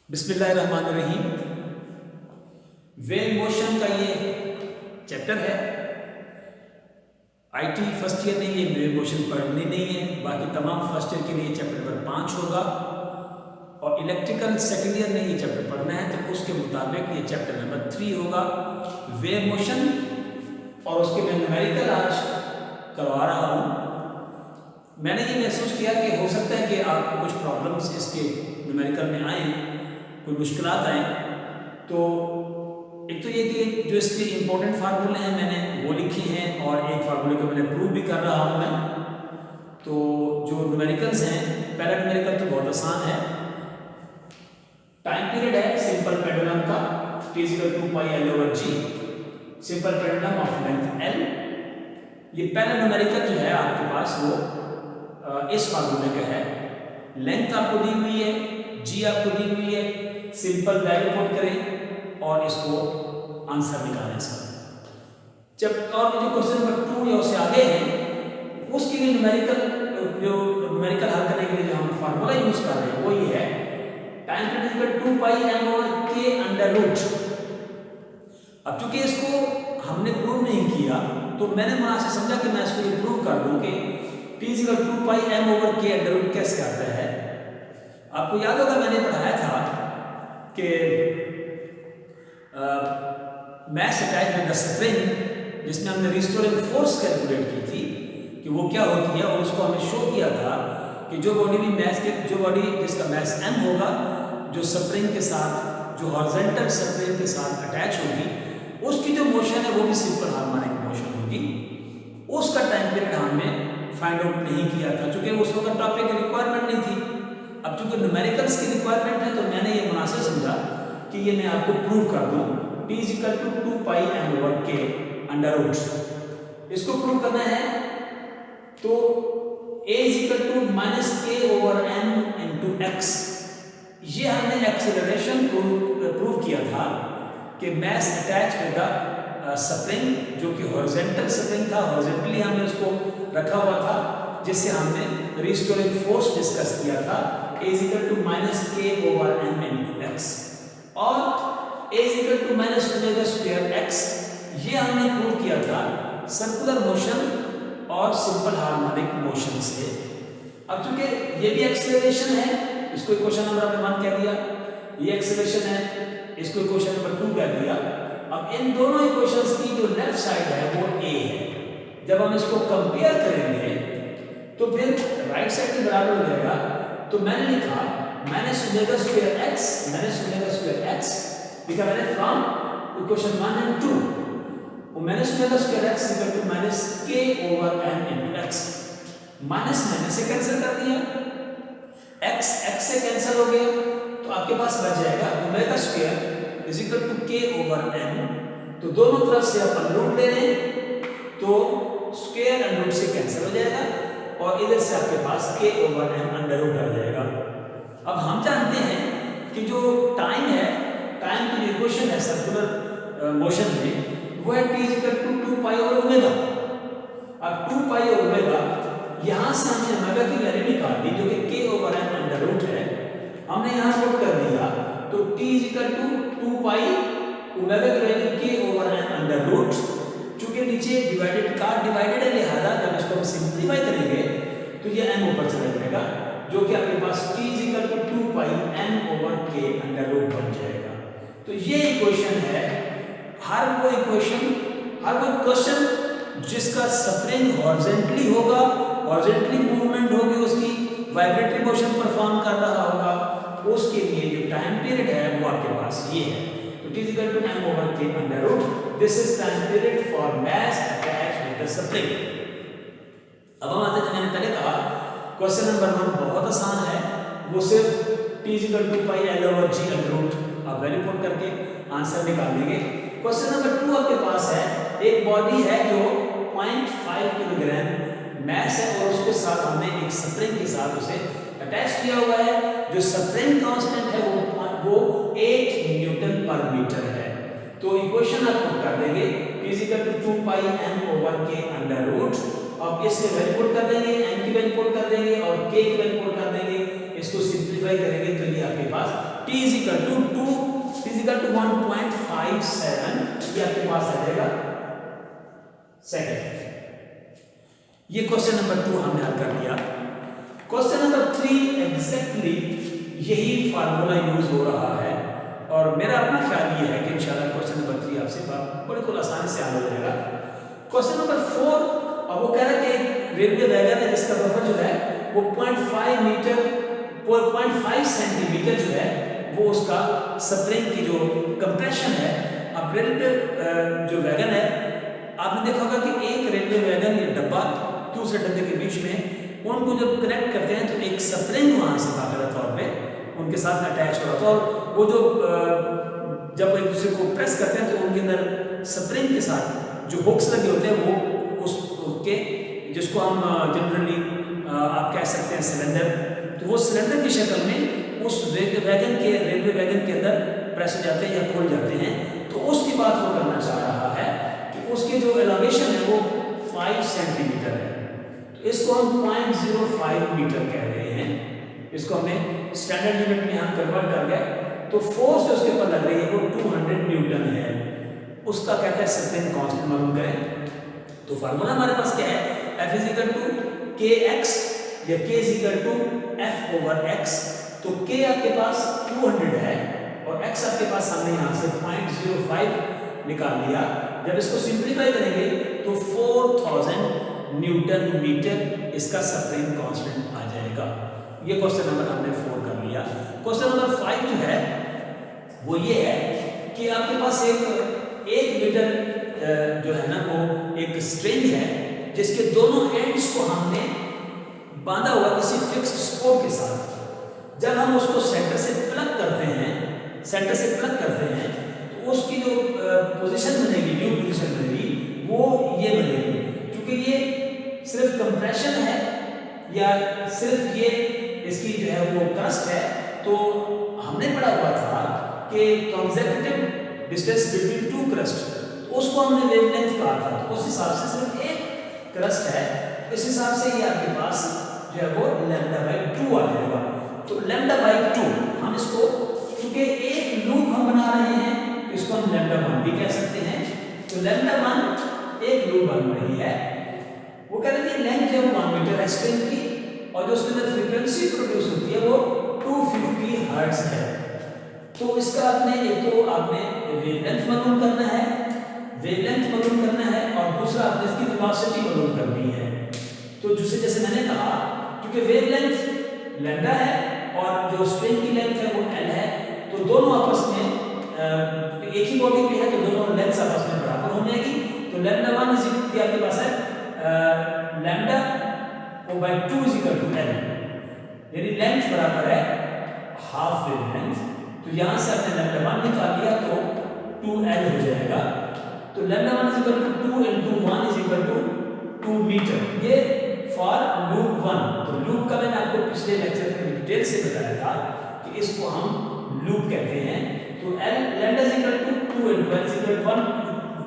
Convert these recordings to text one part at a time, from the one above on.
बिस्मिल्लाहिर्रहमानिर्रहीम। Wave motion का ये चैप्टर है। आईटी फर्स्ट ईयर में ये वेव मोशन पढ़नी नहीं है, बाकी तमाम फर्स्ट ईयर के लिए चैप्टर नंबर 5 होगा और इलेक्ट्रिकल सेकेंड ईयर में ये चैप्टर पढ़ना है तो उसके मुताबिक ये चैप्टर नंबर 3 होगा वेव मोशन। और उसके मैं न्यूमेरिकल आज करवा रहा हूँ। मैंने ये महसूस किया कि हो सकता है कि आपको कुछ प्रॉब्लम्स इसके न्यूमेरिकल में आए, कोई मुश्किलात आए। तो एक तो ये कि जो इसके इम्पोर्टेंट फार्मूले हैं मैंने वो लिखे हैं और एक फार्मूले को मैंने प्रूव भी कर रहा हूँ मैं। तो जो न्यूमेरिकल्स हैं, पहला न्यूमेरिकल तो बहुत आसान है। टाइम पीरियड है सिंपल पेंडुलम का t = 2 pi l over g, simple pendulum of length l। ये पहला न्यूमेरिकल जो है आपके पास वो इस फार्मूले का है। लेंथ आपको दी हुई है, g आपको दी हुई है, सिंपल वैल्यू पुट करें और इसको आंसर निकालें सर। जब और जो क्वेश्चन नंबर 2 या उससे आगे है उसके लिए न्यूमेरिकल हल करने के लिए जो हम फार्मूला यूज कर रहे हैं वो ये है time period 2 pi m over k under root. अब चूंकि इसको हमने प्रूव नहीं किया तो मैंने वहां से समझा कि मैं इसको ये प्रूव कर दूं कि t = 2 pi m over k under root कैसे आता है। आपको याद होगा मैंने पढ़ाया था कि mass attach with the spring, जिसमें हमने रिस्टोरिंग फोर्स कैलकुलेट की थी कि वो क्या होती है, और उसको हमने शो किया था कि जो बॉडी जिसका मैस m होगा, जो स्प्रिंग के साथ, जो हॉरिजॉन्टल स्प्रिंग के साथ अटैच होगी, उसकी जो मोशन है वो भी सिंपल हार्मोनिक मोशन होगी। उसका टाइम पीरियड हमने फाइंड आउट नहीं किया था क्योंकि उस वक्त टॉपिक की रिक्वायरमेंट नहीं थी। अब चूंकि न्यूमेरिकल्स की रिक्वायरमेंट है तो मैंने ये मुनासिब समझा कि ये मैं आपको प्रूव कर दूं t = 2 pi m over k under root. इसको प्रूव करना है तो a = -k over m into x। ये हमने एक्सेलरेशन प्रूव किया था कि mass attach with the spring, जो कि हॉरिजॉन्टल स्प्रिंग था, हॉरिजॉन्टली हमने उसको रखा हुआ था, जिससे हमने रिस्टोरिंग फोर्स डिस्कस किया था a = -k over m into x और a = -ω²x। ये हमने प्रूव किया था सर्कुलर मोशन और सिंपल हार्मोनिक मोशन से। अब चूंकि ये भी एक्सेलरेशन है, इसको इक्वेशन नंबर 1 कह दिया, ये एक्सेलरेशन है, इसको इक्वेशन नंबर 2 कह दिया। अब इन दोनों इक्वेशंस की जो लेफ्ट साइड है वो a है। जब हम इसको कंपेयर करेंगे तो फिर राइट साइड के बराबर हो जाएगा। तो मैंने लिखा -ω²x लिखा मैंने from equation 1 and 2। -ω²x = -k over m into x। Minus मैंने से कैंसिल कर दिया, x से कैंसिल हो गया, तो आपके पास बच जाएगा ω² = k ओवर m। तो दोनों तरफ से अपन रूट ले लें तो स्क्वायर अंडर रूट से कैंसिल हो जाएगा और इधर से आपके पास k over m under root आ जाएगा। अब हम जानते हैं कि जो टाइम है, टाइम की जो इक्वेशन है सर्कुलर मोशन में वो है t = 2 पाई और ओमेगा। अब 2 पाई और ओमेगा यहां से हमने ओमेगा की वैल्यू निकाली जो कि k over m under root है, हमने यहां पुट कर दिया। तो t = 2 पाई ओमेगा की value k over m under root, चूंकि नीचे डिवाइडेड है लिहाजा जब इसको हम सिंपलीफाई करेंगे तो ये m ऊपर चला जाएगा, जो कि आपके पास t = 2 pi m over k under root बन जाएगा। तो ये इक्वेशन है। हर वो क्वेश्चन जिसका स्प्रिंग हॉरिजॉन्टली होगा, हॉरिजॉन्टली मूवमेंट होगी, उसकी वाइब्रेटरी मोशन परफॉर्म कर रहा होगा, उसके लिए जो टाइम पीरियड है वो आपके पास ये है। तो t = m over k under root, this is time period for mass attach with the spring. अब हम आते हैं, मैंने पहले कहा क्वेश्चन नंबर 1 बहुत आसान है, वो सिर्फ t = 2 pi l over g under root आप वैल्यू पुट करके आंसर निकाल लेंगे। क्वेश्चन नंबर 2 आपके पास है, एक बॉडी है जो 0.5 किलोग्राम मैस है और उसके साथ हमने एक स्प्रिंग के साथ उसे अटैच किया हुआ है। जो स्प्रिंग कांस्टेंट है वो 8 न्यूटन पर मीटर है। तो इक्वेशन आप पुट कर देंगे t = 2 pi m over k under root, अब इससे वैल्यू पुट कर देंगे, m की वैल्यू पुट कर देंगे और k की वैल्यू पुट कर देंगे। इसको सिंपलीफाई करेंगे तो ये आपके पास t इज इक्वल टू 1.57, ये आपके पास आ जाएगा सेकंड। ये क्वेश्चन नंबर 2 हमने हल कर लिया। क्वेश्चन नंबर 3 एग्जैक्टली यही फार्मूला यूज हो रहा है और मेरा अपना ख्याल ये है कि इंशाल्लाह क्वेश्चन नंबर 3 आपसे बिल्कुल आसानी से हल हो जाएगा। क्वेश्चन नंबर 4, अब वो कह रहा है कि रेलवे वैगन है जिसका बफर जो है वो 0.5 सेंटीमीटर जो है वो उसका स्प्रिंग की जो कंप्रेशन है। अब रेलवे जो वैगन है, आपने देखा होगा कि एक रेलवे वैगन या डब्बा दूसरे डब्बे के बीच में उनको जब कनेक्ट करते हैं तो एक स्प्रिंग वहां से बाकायदा तौर पे उनके साथ अटैच हो रहा था, और वो जो जब एक दूसरे को प्रेस करते हैं तो उनके अंदर स्प्रिंग के साथ जो हुक्स लगे होते हैं वो उसके जिसको हम जनरली आप कह सकते हैं सिलेंडर, तो वो सिलेंडर की शक्ल में उस रेलवे वैगन के अंदर प्रेस हो जाते हैं या खोल जाते हैं। तो उसकी बात वो करना चाह रहा है कि उसके जो एलोवेशन है वो 5 सेंटीमीटर है, तो इसको हम 0.05 मीटर कह रहे हैं। इसको हमने स्टैंडर्ड यूनिट में हम कन्वर्ट कर गए, तो फोर्स जो उसके ऊपर लग रही है वो 200 न्यूटन है। उसका कहता है स्प्रिंग कांस्टेंट मालूम करें, तो फार्मूला हमारे पास क्या है, F = kx या k = F/x। तो k आपके पास 200 है और x आपके पास हमने यहाँ से 0.05 निकाल लिया। जब इसको सिंप्लीफाई करेंगे तो 4000 न्यूटन मीटर इसका स्प्रिंग कांस्टेंट आ जाएगा। ये क्वेश्चन नंबर हमने 4 कर लिया। क्वेश्चन नंबर 5 जो है वो ये है कि आपके पास एक मीटर जो है ना वो एक स्ट्रिंग है जिसके दोनों एंड्स को हमने बांधा हुआ किसी फिक्स स्पोक के साथ। जब हम उसको सेंटर से प्लग करते हैं तो उसकी जो पोजीशन बनेगी, न्यू पोजीशन बनेगी, वो ये बनेगी। क्योंकि ये सिर्फ कंप्रेशन है या सिर्फ ये इसकी जो है वो क्रस्ट है, तो हमने पढ़ा हुआ था कि consecutive distance between two crust, उसको हमने वेवलेंथ कहा था। तो उस हिसाब से सिर्फ एक क्रस्ट है, इस हिसाब से ये आपके पास जो है वो λ/2 आ जाएगा। तो λ/2 हम इसको, क्योंकि एक लूप हम बना रहे हैं, इसको हम λ1 भी कह सकते हैं। तो λ1 एक लूप बन रही है, वो कह रहे हैं लेंथ जो 1 मीटर है स्ट्रिंग की, और जो उसके अंदर फ्रीक्वेंसी प्रोड्यूस होती है वो 250 हर्ट्ज है। तो इसका आपने वेवलेंथ मालूम करना है, और दूसरा आपने इसकी वेलोसिटी मालूम करनी है। तो जैसे मैंने कहा, क्योंकि वेवलेंथ लैम्डा है और जो स्ट्रिंग की लेंथ है वो l है, तो दोनों आपस में एक ही बॉडी पे है, तो दोनों लेंथ आपस में बराबर हो जाएगी। तो λ1 आपके पास है λ/2 = l, यानी लेंथ बराबर है हाफ वेवलेंथ। तो यहां से आपने λ1 निकाल लिया तो 2l हो जाएगा। तो λ1 = 2 × 1 = 2 मीटर, ये फॉर लूप 1। तो लूप का मैंने आपको पिछले लेक्चर में डिटेल से बताया था कि इसको हम लूप कहते हैं। तो λ = 2 × l = 1,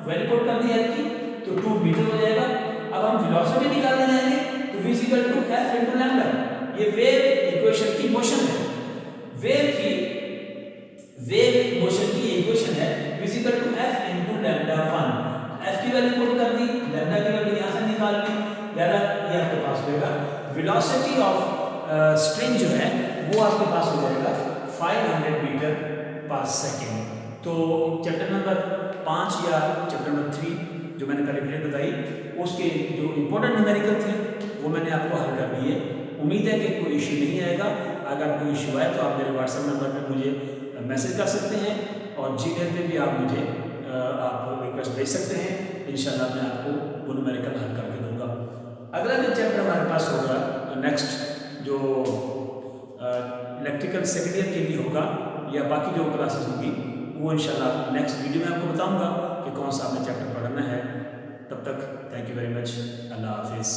वैल्यू पुट कर दी आपकी, तो 2 मीटर हो जाएगा। अब हम वेलोसिटी निकालने जाएंगे, तो v = f × λ। ये वेव इक्वेशन की मोशन है, वेव मोशन की इक्वेशन है, v = f × λ1। f की वैल्यू पुट कर दी, λ की वैल्यू यहां से निकाल ली, ये आपके पास होगा वेलोसिटी ऑफ स्ट्रिंग जो है वो आपके पास हो जाएगा 500 मीटर पर सेकेंड। तो चैप्टर नंबर 5 या चैप्टर नंबर 3 जो मैंने कैलकुलेट बताई, उसके जो इंपॉर्टेंट न्यूमेरिकल थे वो मैंने आपको हल कर दिए। उम्मीद है कि कोई इश्यू नहीं आएगा। अगर कोई इश्यू आए तो आप मेरे व्हाट्सएप नंबर पर मुझे मैसेज कर सकते हैं, और जीमेल पे भी आप मुझे रिक्वेस्ट भेज सकते हैं। इंशाल्लाह मैं आपको वो न्यूमेरिकल हल करके दूंगा। अगला जो चैप्टर हमारे पास होगा नेक्स्ट, जो इलेक्ट्रिकल सेकेंड ईयर के लिए होगा या बाकी जो क्लासेस होगी, वो इंशाल्लाह नेक्स्ट वीडियो में आपको बताऊंगा कि कौन सा आपने चैप्टर पढ़ना है। तब तक थैंक यू वेरी मच, अल्लाह हाफिज़।